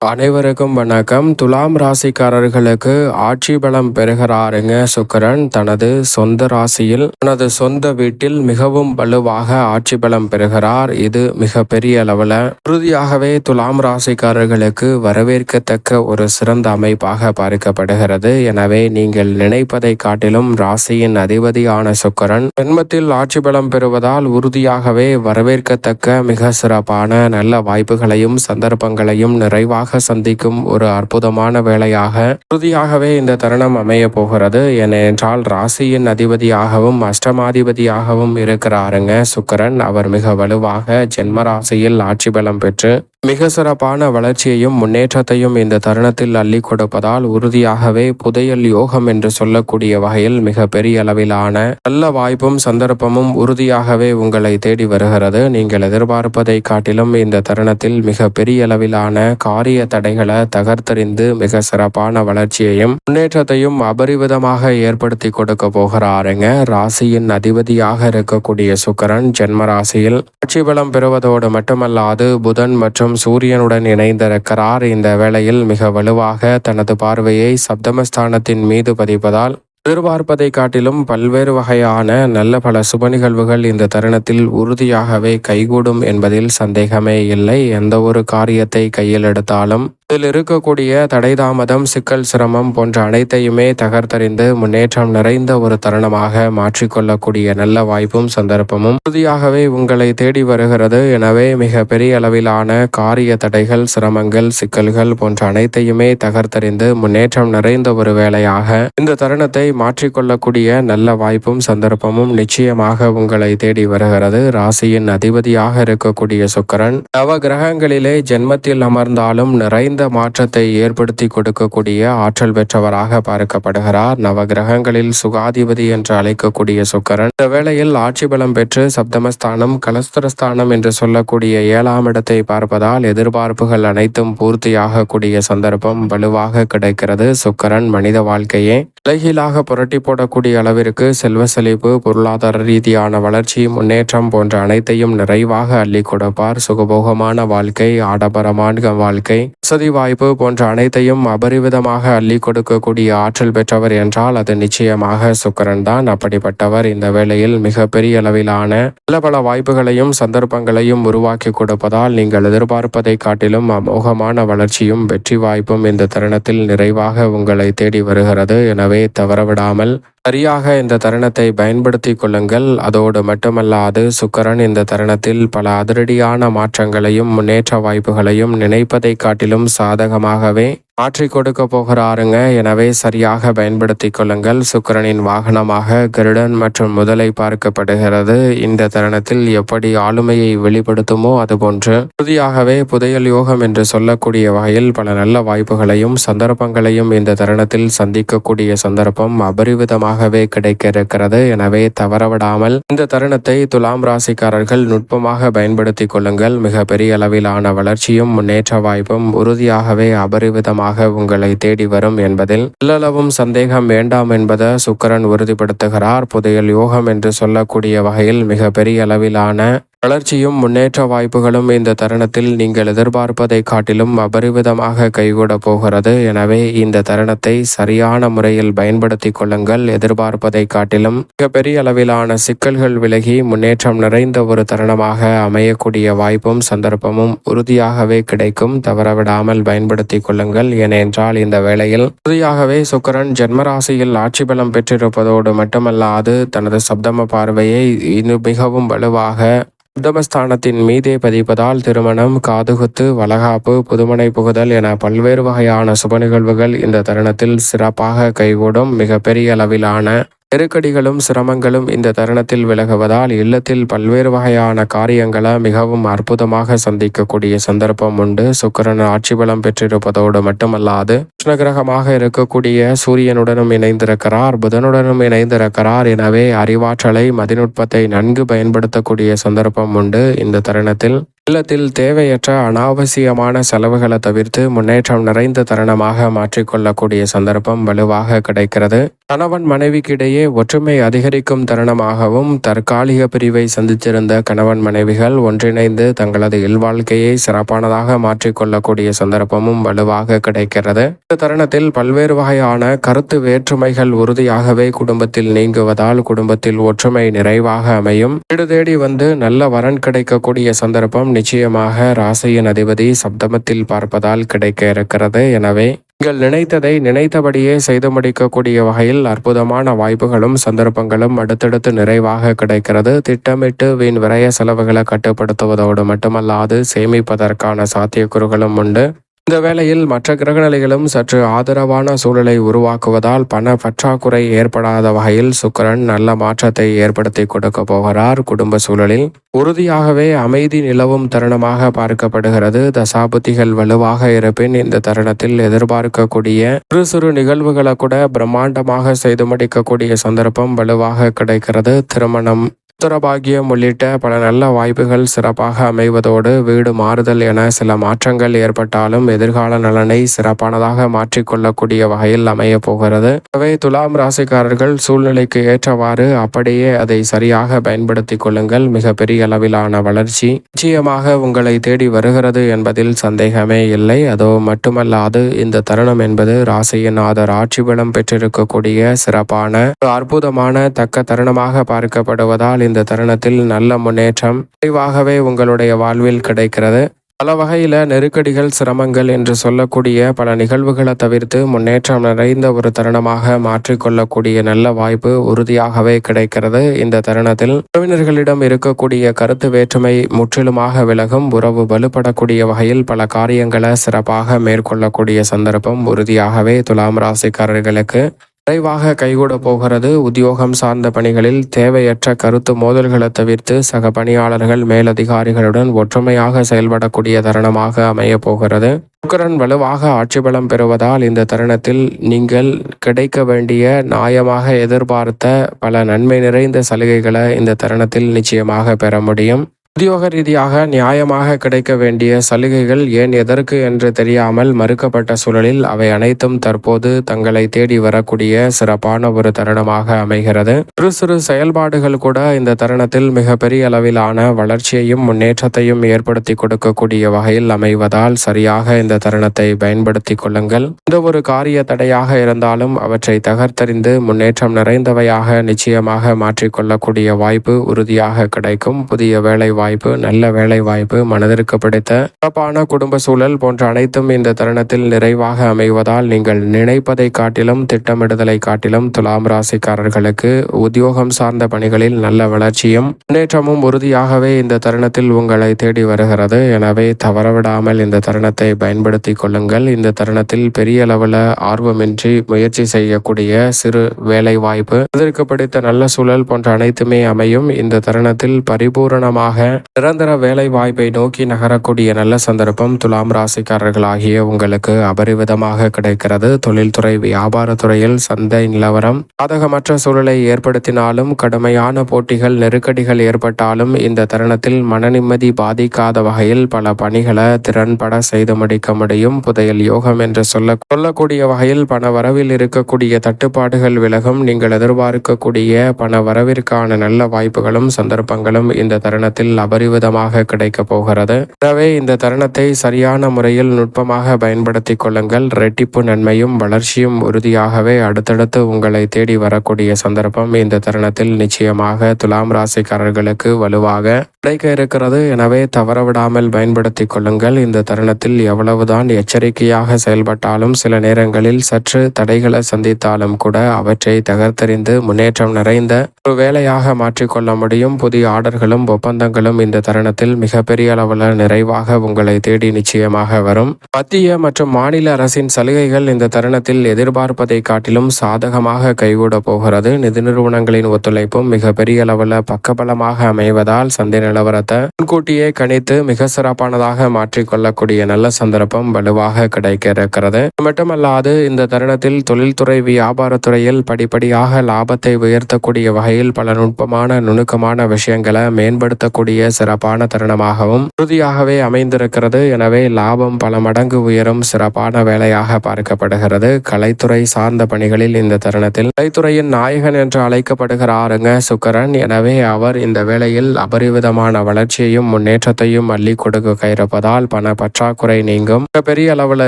அனைவருக்கும் வணக்கம். துலாம் ராசிக்காரர்களுக்கு ஆட்சி பலம் பெறுகிறாருங்க சுக்கிரன். தனது சொந்த ராசியில் தனது சொந்த வீட்டில் மிகவும் வலுவாக ஆட்சி பலம் பெறுகிறார். இது மிக பெரிய அளவில் உறுதியாகவே துலாம் ராசிக்காரர்களுக்கு வரவேற்கத்தக்க ஒரு சிறந்த அமைப்பாக பார்க்கப்படுகிறது. எனவே நீங்கள் நினைப்பதை காட்டிலும் ராசியின் அதிபதியான சுக்கிரன் ஜென்மத்தில் ஆட்சி பலம் பெறுவதால் உறுதியாகவே வரவேற்கத்தக்க மிக சிறப்பான நல்ல வாய்ப்புகளையும் சந்தர்ப்பங்களையும் நிறைவாக சந்திக்கும் ஒரு அற்புதமான வேளையாக உறுதியாகவே இந்த தருணம் அமைய போகிறது. ஏனென்றால் ராசியின் அதிபதியாகவும் அஷ்டமாதிபதியாகவும் இருக்கிறாருங்க சுக்கிரன். அவர் மிக வலுவாக ஜென்ம ராசியில் ஆட்சி பலம் பெற்று மிக சிறப்பான வளர்ச்சியையும் முன்னேற்றத்தையும் இந்த தருணத்தில் அள்ளி கொடுப்பதால் உறுதியாகவே புதையல் யோகம் என்று சொல்லக்கூடிய வகையில் மிக பெரிய அளவிலான நல்ல வாய்ப்பும் சந்தர்ப்பமும் உறுதியாகவே உங்களை தேடி வருகிறது. நீங்கள் எதிர்பார்ப்பதை காட்டிலும் இந்த தருணத்தில் மிக பெரிய அளவிலான காரிய தடைகளை தகர்த்தறிந்து மிக சிறப்பான வளர்ச்சியையும் முன்னேற்றத்தையும் அபரிவிதமாக ஏற்படுத்தி கொடுக்க போகிறாருங்க. ராசியின் அதிபதியாக இருக்கக்கூடிய சுக்கிரன் ஜென்ம ராசியில் ஆட்சி பலம் பெறுவதோடு மட்டுமல்லாது புதன் மற்றும் சூரியனுடன் இணைந்திருக்கிறார். இந்த வேளையில் மிக வலுவாக தனது பார்வையை சப்தமஸ்தானத்தின் மீது பதிப்பதால் எதிர்பார்ப்பதை காட்டிலும் பல்வேறு வகையான நல்ல பல சுப நிகழ்வுகள் இந்த தருணத்தில் உறுதியாகவே கைகூடும் என்பதில் சந்தேகமே இல்லை. எந்த ஒரு காரியத்தை கையில் எடுத்தாலும் இதில் இருக்கக்கூடிய தடை தாமதம் சிக்கல் சிரமம் போன்ற அனைத்தையுமே தகர்த்தறிந்து முன்னேற்றம் நிறைந்த ஒரு தருணமாக மாற்றிக்கொள்ளக்கூடிய நல்ல வாய்ப்பும் சந்தர்ப்பமும் உறுதியாகவே உங்களை தேடி வருகிறது. எனவே மிக பெரிய அளவிலான காரிய தடைகள் சிரமங்கள் சிக்கல்கள் போன்ற அனைத்தையுமே தகர்த்தறிந்து முன்னேற்றம் நிறைந்த ஒரு வேளையாக இந்த தருணத்தை மாற்றிக்கொள்ளக்கூடிய நல்ல வாய்ப்பும் சந்தர்ப்பமும் நிச்சயமாக உங்களை தேடி வருகிறது. ராசியின் அதிபதியாக இருக்கக்கூடிய சுக்கிரன் நவ கிரகங்களிலே ஜென்மத்தில் அமர்ந்தாலும் நிறைந்த மாற்றத்தை ஏற்படுத்தி கொடுக்கக்கூடிய ஆற்றல் பெற்றவராக பார்க்கப்படுகிறார். நவ கிரகங்களில் சுகாதிபதி என்று அழைக்கக்கூடிய சுக்கிரன் இந்த வேளையில் ஆட்சி பலம் பெற்று சப்தமஸ்தானம் கலஸ்தரஸ்தானம் என்று சொல்லக்கூடிய 7ஆம் இடத்தை பார்ப்பதால் எதிர்பார்ப்புகள் அனைத்தும் பூர்த்தியாக கூடிய சந்தர்ப்பம் வலுவாக கிடைக்கிறது. சுக்கிரன் மனித வாழ்க்கையே தலைகீழாக புரட்டி போடக்கூடிய அளவிற்கு செல்வ செழிப்பு பொருளாதார ரீதியான வளர்ச்சி முன்னேற்றம் போன்ற அனைத்தையும் நிறைவாக அள்ளி கொடுப்பார். சுகபோகமான வாழ்க்கை ஆடம்பரமான வாழ்க்கை வசதி வாய்ப்பு போன்ற அனைத்தையும் அபரிவிதமாக அள்ளி கொடுக்கக்கூடிய ஆற்றல் பெற்றவர் என்றால் அது நிச்சயமாக சுக்கிரன் தான். அப்படிப்பட்டவர் இந்த வேளையில் மிக பெரிய அளவிலான நல்ல பல வாய்ப்புகளையும் சந்தர்ப்பங்களையும் உருவாக்கி கொடுப்பதால் நீங்கள் எதிர்பார்ப்பதை காட்டிலும் அமோகமான வளர்ச்சியும் வெற்றி வாய்ப்பும் இந்த தருணத்தில் நிறைவாக உங்களை தேடி வருகிறது. எனவே தவறவிடாமல் சரியாக இந்த தருணத்தை பயன்படுத்தி கொள்ளுங்கள். அதோடு மட்டுமல்லாது சுக்கிரன் இந்த தருணத்தில் பல அதிரடியான மாற்றங்களையும் முன்னேற்ற வாய்ப்புகளையும் நினைப்பதை காட்டிலும் சாதகமாகவே மாற்றி கொடுக்க போகிறாருங்க. எனவே சரியாக பயன்படுத்தி கொள்ளுங்கள். சுக்கிரனின் வாகனமாக கருடன் மற்றும் முதலை பார்க்கப்படுகிறது. இந்த தருணத்தில் எப்படி ஆளுமையை வெளிப்படுத்துமோ அதுபோன்று உறுதியாகவே புதையல் யோகம் என்று சொல்லக்கூடிய வகையில் பல நல்ல வாய்ப்புகளையும் சந்தர்ப்பங்களையும் இந்த தருணத்தில் சந்திக்கக்கூடிய சந்தர்ப்பம் அபரிவிதமாகவே கிடைக்க இருக்கிறது. எனவே தவறவிடாமல் இந்த தருணத்தை துலாம் ராசிக்காரர்கள் நுட்பமாக பயன்படுத்தி கொள்ளுங்கள். மிக பெரிய அளவிலான வளர்ச்சியும் முன்னேற்ற வாய்ப்பும் உறுதியாகவே அபரிவிதமாக உங்களை தேடி வரும் என்பதில் எல்லளவும் சந்தேகம் வேண்டாம் என்பதை சுக்கிரன் உறுதிப்படுத்துகிறார். புதையல் யோகம் என்று சொல்லக்கூடிய வகையில் மிக பெரிய அளவிலான வளர்ச்சியும் முன்னேற்ற வாய்ப்புகளும் இந்த தருணத்தில் நீங்கள் எதிர்பார்ப்பதை காட்டிலும் அபரிவிதமாக கைகூட போகிறது. எனவே இந்த தருணத்தை சரியான முறையில் பயன்படுத்தி கொள்ளுங்கள். எதிர்பார்ப்பதை காட்டிலும் மிகப்பெரிய அளவிலான சிக்கல்கள் விலகி முன்னேற்றம் நிறைந்த ஒரு தருணமாக அமையக்கூடிய வாய்ப்பும் சந்தர்ப்பமும் உறுதியாகவே கிடைக்கும். தவறவிடாமல் பயன்படுத்தி கொள்ளுங்கள். ஏனென்றால் இந்த வேளையில் உறுதியாகவே சுக்கிரன் ஜென்மராசியில் ஆட்சி பலம் பெற்றிருப்பதோடு மட்டுமல்லாது தனது சப்தம பார்வையை இன்னும் மிகவும் வலுவாக சப்தமஸ்தானத்தின் மீதே பதிப்பதால் திருமணம் காதுகுத்து வளகாப்பு புதுமனை புகுதல் என பல்வேறு வகையான சுப நிகழ்வுகள் இந்த தருணத்தில் சிறப்பாக கைகூடும். மிக பெரிய அளவிலான நெருக்கடிகளும் சிரமங்களும் இந்த தருணத்தில் விலகுவதால் இல்லத்தில் பல்வேறு வகையான காரியங்களை மிகவும் அற்புதமாக சந்திக்கக்கூடிய சந்தர்ப்பம் உண்டு. சுக்கிரன் ஆட்சி பலம் பெற்றிருப்பதோடு மட்டுமல்லாது கிருஷ்ண கிரகமாக இருக்கக்கூடிய சூரியனுடனும் இணைந்திருக்கிறார், புதனுடனும் இணைந்திருக்கிறார். எனவே அறிவாற்றலை மதிநுட்பத்தை நன்கு பயன்படுத்தக்கூடிய சந்தர்ப்பம் உண்டு. இந்த தருணத்தில் இல்லத்தில் தேவையற்ற அனாவசியமான செலவுகளை தவிர்த்து முன்னேற்றம் நிறைந்த தருணமாக மாற்றிக்கொள்ளக்கூடிய சந்தர்ப்பம் வலுவாக கிடைக்கிறது. கணவன் மனைவிக்கிடையே ஒற்றுமை அதிகரிக்கும் தருணமாகவும் தற்காலிக பிரிவை சந்தித்திருந்த கணவன் மனைவிகள் ஒன்றிணைந்து தங்களது இல்வாழ்க்கையை சிறப்பானதாக மாற்றிக்கொள்ளக்கூடிய சந்தர்ப்பமும் வலுவாக கிடைக்கிறது. இந்த தருணத்தில் பல்வேறு வகையான கருத்து வேற்றுமைகள் உறுதியாகவே குடும்பத்தில் நீங்குவதால் குடும்பத்தில் ஒற்றுமை நிறைவாக அமையும். வீடு தேடி வந்து நல்ல வரன் கிடைக்கக்கூடிய சந்தர்ப்பம் நிச்சயமாக ராசியின் அதிபதி சப்தமத்தில் பார்ப்பதால் கிடைக்க இருக்கிறது. எனவே நீங்கள் நினைத்ததை நினைத்தபடியே செய்து முடிக்கக்கூடிய வகையில் அற்புதமான வாய்ப்புகளும் சந்தர்ப்பங்களும் அடுத்தடுத்து நிறைவாக கிடைக்கிறது. திட்டமிட்டு வீண் விரய செலவுகளை கட்டுப்படுத்துவதோடு மட்டுமல்லாது சேமிப்பதற்கான சாத்தியக்கூறுகளும் உண்டு. இந்த வேளையில் மற்ற கிரகநிலைகளும் சற்று ஆதரவான சூழலை உருவாக்குவதால் பண பற்றாக்குறை ஏற்படாத வகையில் சுக்கிரன் நல்ல மாற்றத்தை ஏற்படுத்தி கொடுக்க போகிறார். குடும்ப சூழலில் உறுதியாகவே அமைதி நிலவும் தருணமாக பார்க்கப்படுகிறது. தசாபுத்திகள் வலுவாக இருப்பின் இந்த தருணத்தில் எதிர்பார்க்கக்கூடிய சிறு சிறு நிகழ்வுகளை கூட பிரம்மாண்டமாக செய்து முடிக்கக்கூடிய சந்தர்ப்பம் வலுவாக கிடைக்கிறது. திருமணம், உத்தரபாகியம் உள்ளிட்ட பல நல்ல வாய்ப்புகள் சிறப்பாக அமைவதோடு வீடு மாறுதல் என சில மாற்றங்கள் ஏற்பட்டாலும் எதிர்கால நலனை சிறப்பானதாக மாற்றிக்கொள்ளக்கூடிய வகையில் அமைய போகிறது. எனவே துலாம் ராசிக்காரர்கள் சூழ்நிலைக்கு ஏற்றவாறு அப்படியே அதை சரியாக பயன்படுத்தி கொள்ளுங்கள். மிக பெரிய அளவிலான வளர்ச்சி நிச்சயமாக உங்களை தேடி வருகிறது என்பதில் சந்தேகமே இல்லை. அதோ மட்டுமல்லாது இந்த தருணம் என்பது ராசியின் ஆதர் ஆட்சி பலம் பெற்றிருக்கக்கூடிய சிறப்பான அற்புதமான தக்க தருணமாக பார்க்கப்படுவதால் இந்த தருணத்தில் நல்ல முன்னேற்றம் விரைவாகவே உங்களுடைய வாழ்வில் கிடைக்கிறது. பல வகையில நெருக்கடிகள், சிரமங்கள் என்று சொல்லக்கூடிய பல நிகழ்வுகளை தவிர்த்து முன்னேற்றம் நிறைந்த ஒரு தருணமாக மாற்றிக்கொள்ளக்கூடிய நல்ல வாய்ப்பு உறுதியாகவே கிடைக்கிறது. இந்த தருணத்தில் உறவினர்களிடம் இருக்கக்கூடிய கருத்து வேற்றுமை முற்றிலுமாக விலகும். உறவு வலுப்படக்கூடிய வகையில் பல காரியங்களை சிறப்பாக மேற்கொள்ளக்கூடிய சந்தர்ப்பம் உறுதியாகவே துலாம் ராசிக்காரர்களுக்கு விரைவாக கைகூட போகிறது. உத்தியோகம் சார்ந்த பணிகளில் தேவையற்ற கருத்து மோதல்களை தவிர்த்து சக பணியாளர்கள் மேலதிகாரிகளுடன் ஒற்றுமையாக செயல்படக்கூடிய தருணமாக அமைய போகிறது. சுக்கிரன் வலுவாக ஆட்சி பலம் பெறுவதால் இந்த தருணத்தில் நீங்கள் கிடைக்க வேண்டிய நியாயமாக எதிர்பார்த்த பல நன்மை நிறைந்த சலுகைகளை இந்த தருணத்தில் நிச்சயமாக பெற முடியும். உத்தியோக ரீதியாக நியாயமாக கிடைக்க வேண்டிய சலுகைகள் ஏன் எதற்கு என்று தெரியாமல் மறுக்கப்பட்ட சூழலில் அவை அனைத்தும் தற்போது தங்களை தேடி வரக்கூடிய சிறப்பான ஒரு தருணமாக அமைகிறது. சிறு சிறு செயல்பாடுகள் கூட இந்த தருணத்தில் மிகப்பெரிய அளவிலான வளர்ச்சியையும் முன்னேற்றத்தையும் ஏற்படுத்தி கொடுக்கக்கூடிய வகையில் அமைவதால் சரியாக இந்த தருணத்தை பயன்படுத்தி கொள்ளுங்கள். எந்த ஒரு காரிய தடையாக இருந்தாலும் அவற்றை தகர்த்தறிந்து முன்னேற்றம் நிறைந்தவையாக நிச்சயமாக மாற்றிக்கொள்ளக்கூடிய வாய்ப்பு உறுதியாக கிடைக்கும். புதிய வேலை வாய்ப்பு, நல்ல வேலை வாய்ப்பு, மனதிற்கு பிடித்த சிறப்பான குடும்ப சூழல் போன்ற அனைத்தும் இந்த தருணத்தில் நிறைவாக அமைவதால் நீங்கள் நினைப்பதை காட்டிலும் திட்டமிடுதலை காட்டிலும் துலாம் ராசிக்காரர்களுக்கு உத்தியோகம் சார்ந்த பணிகளில் நல்ல வளர்ச்சியும் முன்னேற்றமும் உறுதியாகவே இந்த தருணத்தில் உங்களை தேடி வருகிறது. எனவே தவறவிடாமல் இந்த தருணத்தை பயன்படுத்தி கொள்ளுங்கள். இந்த தருணத்தில் பெரிய அளவில் ஆர்வமின்றி முயற்சி செய்யக்கூடிய சிறு வேலை வாய்ப்பு, மனதிற்கு பிடித்த நல்ல சூழல் போன்ற அனைத்துமே அமையும். இந்த தருணத்தில் பரிபூரணமாக நிரந்தர வேலை வாய்ப்பை நோக்கி நகரக்கூடிய நல்ல சந்தர்ப்பம் துலாம் ராசிக்காரர்களாகிய உங்களுக்கு அபரிவிதமாக கிடைக்கிறது. தொழில்துறை, வியாபாரத்துறையில் சந்தை நிலவரம் சாதகமற்ற சூழலை ஏற்படுத்தினாலும் கடுமையான போட்டிகள், நெருக்கடிகள் ஏற்பட்டாலும் இந்த தருணத்தில் மன நிம்மதி பாதிக்காத வகையில் பல பணிகளை திறன்பட செய்து முடிக்க முடியும். புதையல் யோகம் என்று சொல்லக்கூடிய வகையில் பண வரவில் இருக்கக்கூடிய தட்டுப்பாடுகள் விலகும். நீங்கள் எதிர்பார்க்கக்கூடிய பண வரவிற்கான நல்ல வாய்ப்புகளும் சந்தர்ப்பங்களும் இந்த தருணத்தில் அபரிவிதமாக கிடைக்க போகிறது. எனவே இந்த தருணத்தை சரியான முறையில் நுட்பமாக பயன்படுத்தி கொள்ளுங்கள். ரெட்டிப்பு நன்மையும் வளர்ச்சியும் உறுதியாகவே அடுத்தடுத்து உங்களை தேடி வரக்கூடிய சந்தர்ப்பம் இந்த தருணத்தில் நிச்சயமாக துலாம் ராசிக்காரர்களுக்கு வலுவாக கிடைக்க இருக்கிறது. எனவே தவறவிடாமல் பயன்படுத்தி கொள்ளுங்கள். இந்த தருணத்தில் எவ்வளவுதான் எச்சரிக்கையாக செயல்பட்டாலும் சில நேரங்களில் சற்று தடைகளை சந்தித்தாலும் கூட அவற்றை தகர்த்தெறிந்து முன்னேற்றம் நிறைந்த ஒரு வேலையாக மாற்றிக்கொள்ள முடியும். புதிய ஆர்டர்களும் ஒப்பந்தங்களும் இந்த தருணத்தில் மிகப்பெரிய அளவில் நிறைவாக உங்களை தேடி நிச்சயமாக வரும். மத்திய மற்றும் மாநில அரசின் சலுகைகள் இந்த தருணத்தில் எதிர்பார்ப்பதை காட்டிலும் சாதகமாக கைகூட போகிறது. நிதி நிறுவனங்களின் ஒத்துழைப்பும் மிகப்பெரிய அளவில் பக்கபலமாக அமைவதால் சந்தை நிலவரத்தை முன்கூட்டியே கணித்து மிக சிறப்பானதாக மாற்றிக்கொள்ளக்கூடிய நல்ல சந்தர்ப்பம் வலுவாக கிடைக்க இருக்கிறது. மட்டுமல்லாது இந்த தருணத்தில் தொழில்துறை, வியாபாரத்துறையில் படிப்படியாக லாபத்தை உயர்த்தக்கூடிய வகையில் பல நுட்பமான நுணுக்கமான விஷயங்களை மேம்படுத்தக்கூடிய சிறப்பான தருணமாகவும் உறுதியாகவே அமைந்திருக்கிறது. எனவே லாபம் பல மடங்கு உயரும் சிறப்பான வேலையாக பார்க்கப்படுகிறது. கலைத்துறை சார்ந்த பணிகளில் இந்த தருணத்தில் கலைத்துறையின் நாயகன் என்று அழைக்கப்படுகிறாருங்க சுக்கிரன். எனவே அவர் இந்த வேளையில் அபரிவிதமான வளர்ச்சியையும் முன்னேற்றத்தையும் அள்ளி கொடுக்க இருப்பதால் பண பற்றாக்குறை நீங்கும். பெரிய அளவில்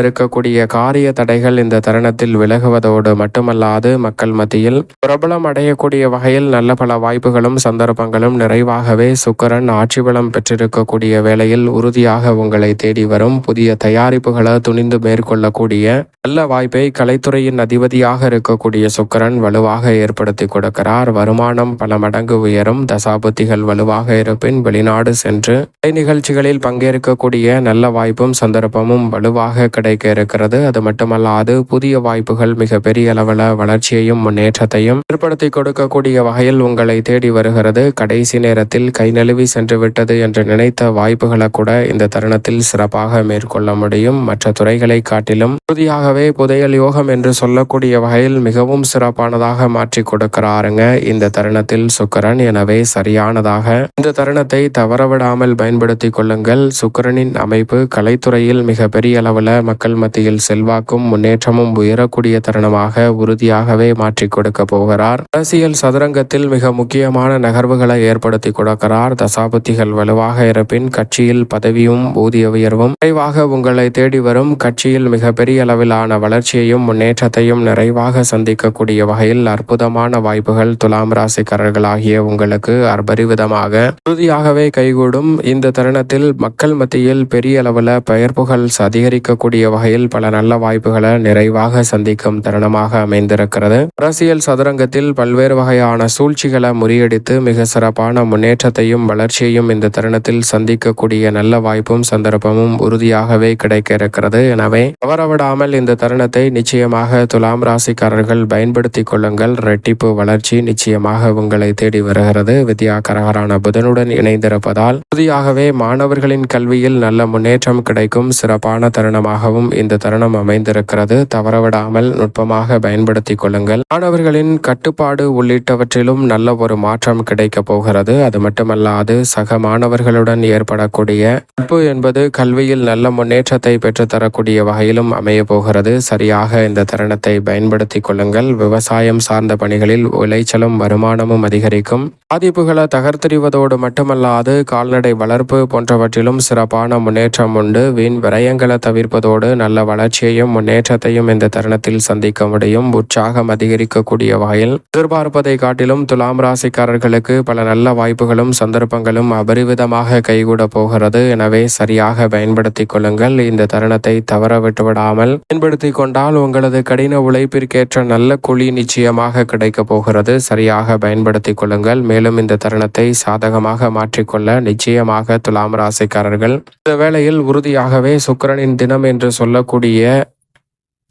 இருக்கக்கூடிய காரிய தடைகள் இந்த தருணத்தில் விலகுவதோடு மட்டுமல்லாது மக்கள் மத்தியில் பிரபலம் அடையக்கூடிய வகையில் நல்ல பல வாய்ப்புகளும் சந்தர்ப்பங்களும் நிறைவாகவே சுக்கிரன் ஆட்சி பலம் பெற்றிருக்கக்கூடிய வேளையில் உறுதியாக உங்களை தேடி வரும். புதிய தயாரிப்புகளை துணிந்து மேற்கொள்ளக்கூடிய நல்ல வாய்ப்பை கலைத்துறையின் அதிபதியாக இருக்கக்கூடிய சுக்கிரன் வலுவாக ஏற்படுத்தி கொடுக்கிறார். வருமானம் பல மடங்கு உயரும். தசாபுத்திகள் வலுவாக இருப்பின் வெளிநாடு சென்று நிகழ்ச்சிகளில் பங்கேற்கக்கூடிய நல்ல வாய்ப்பும் சந்தர்ப்பமும் வலுவாக கிடைக்க இருக்கிறது. அது மட்டுமல்லாது புதிய வாய்ப்புகள் மிக பெரிய அளவில் வளர்ச்சியையும் முன்னேற்றத்தையும் ஏற்படுத்தி கொடுக்கக்கூடிய வகையில் உங்களை தேடி வருகிறது. கடைசி நேரத்தில் கை நழுவி சென்று விட்டது என்று நினைத்த வாய்ப்புகளை கூட இந்த தருணத்தில் சிறப்பாக மேற்கொள்ள முடியும். மற்ற துறைகளை காட்டிலும் உறுதியாகவே புதையல் யோகம் என்று சொல்லக்கூடிய வகையில் மிகவும் சிறப்பானதாக மாற்றி கொடுக்கிறாருங்க இந்த தருணத்தில் சுக்கிரன். எனவே சரியானதாக இந்த தருணத்தை தவறவிடாமல் பயன்படுத்தி கொள்ளுங்கள். சுக்கிரனின் அமைப்பு கலைத்துறையில் மிக பெரிய அளவில் மக்கள் மத்தியில் செல்வாக்கும் முன்னேற்றமும் உயரக்கூடிய தருணமாக உறுதியாகவே மாற்றி கொடுக்க போகிறார். அரசியல் சதுரங்கத்தில் மிக முக்கியமான நகர்வுகளை ஏற்படுத்தி கொடுக்கிறார். தசாபுத்திகள் வலுவாக இருப்பின் கட்சியில் பதவியும் ஊதிய உயர்வும் நிறைவாக உங்களை தேடி வரும். கட்சியில் மிக பெரிய அளவிலான வளர்ச்சியையும் முன்னேற்றத்தையும் நிறைவாக சந்திக்கக்கூடிய வகையில் அற்புதமான வாய்ப்புகள் துலாம் ராசிக்காரர்களாகிய உங்களுக்கு அபரிவிதமாக உறுதியாகவே கைகூடும். இந்த தருணத்தில் மக்கள் மத்தியில் பெரிய அளவில் பெயர் புகழ் அதிகரிக்கக்கூடிய வகையில் பல நல்ல வாய்ப்புகளை நிறைவாக சந்திக்கும் தருணமாக அமைந்திருக்கிறது. அரசியல் சதுரங்கத்தில் பல்வேறு வகையான சூழ்ச்சிகளை முறியடித்து மிக சிறப்பான முன்னேற்றத்தையும் வளர்ச்சியையும் இந்த தருணத்தில் சந்திக்கக்கூடிய நல்ல வாய்ப்பும் சந்தர்ப்பமும் உறுதியாகவே கிடைக்க இருக்கிறது. எனவே தவறவிடாமல் இந்த தருணத்தை நிச்சயமாக துலாம் ராசிக்காரர்கள் பயன்படுத்திக் கொள்ளுங்கள். ரெட்டிப்பு வளர்ச்சி நிச்சயமாக உங்களை தேடி வருகிறது. வித்யாகரகரான புதனுடன் இணைந்திருப்பதால் உறுதியாகவே மாணவர்களின் கல்வியில் நல்ல முன்னேற்றம் கிடைக்கும் சிறப்பான தருணமாகவும் இந்த தருணம் அமைந்திருக்கிறது. தவறவிடாமல் நுட்பமாக பயன்படுத்திக் கொள்ளுங்கள். மாணவர்களின் கட்டுப்பாடு உள்ளிட்டவற்றிலும் நல்ல ஒரு மாற்றம் கிடைக்க போகிறது. அது மட்டுமல்லாது சக மாணவர்களுடன் ஏற்படக்கூடிய நட்பு என்பது கல்வியில் நல்ல முன்னேற்றத்தை பெற்றுத்தரக்கூடிய வகையிலும் அமைய போகிறது. சரியாக இந்த தருணத்தை பயன்படுத்திக் கொள்ளுங்கள். விவசாயம் சார்ந்த பணிகளில் விளைச்சலும் வருமானமும் அதிகரிக்கும். பாதிப்புகளை தகர்த்தெறிவதோடு மட்டுமல்லாது கால்நடை வளர்ப்பு போன்றவற்றிலும் சிறப்பான முன்னேற்றம் உண்டு. வீண் விரயங்களை தவிர்ப்பதோடு நல்ல வளர்ச்சியையும் முன்னேற்றத்தையும் இந்த தருணத்தில் சந்திக்க முடியும். உற்சாகம் அதிகரிக்கக்கூடிய வகையில் எதிர்பார்ப்பதை காட்டிலும் துலாம் ராசிக்காரர்களுக்கு பல நல்ல வாய்ப்புகளும் சந்தர்ப்பங்களும் அபரிவிதமாக கைகூட போகிறது. எனவே சரியாக பயன்படுத்திக் கொள்ளுங்கள். இந்த தருணத்தை தவற விட்டுவிடாமல் பயன்படுத்திக் கொண்டால் உங்களது கடின உழைப்பிற்கேற்ற நல்ல கூலி நிச்சயமாக கிடைக்க போகிறது. சரியாக பயன்படுத்திக் கொள்ளுங்கள். மேலும் இந்த தருணத்தை சாதகமாக மாற்றிக்கொள்ள நிச்சயமாக துலாம் ராசிக்காரர்கள் இந்த வேளையில் உறுதியாகவே சுக்கிரனின் தினம் என்று சொல்லக்கூடிய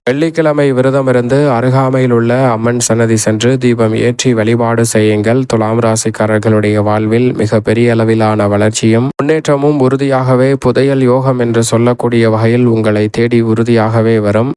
வெள்ளிக்கிழமை விரதமிருந்து அருகாமையில் உள்ள அம்மன் சன்னதி சென்று தீபம் ஏற்றி வழிபாடு செய்யுங்கள். துலாம் ராசிக்காரர்களுடைய வாழ்வில் மிக பெரிய அளவிலான வளர்ச்சியும் முன்னேற்றமும் உறுதியாகவே புதையல் யோகம் என்று சொல்லக்கூடிய வகையில் உங்களை தேடி உறுதியாகவே வரும்.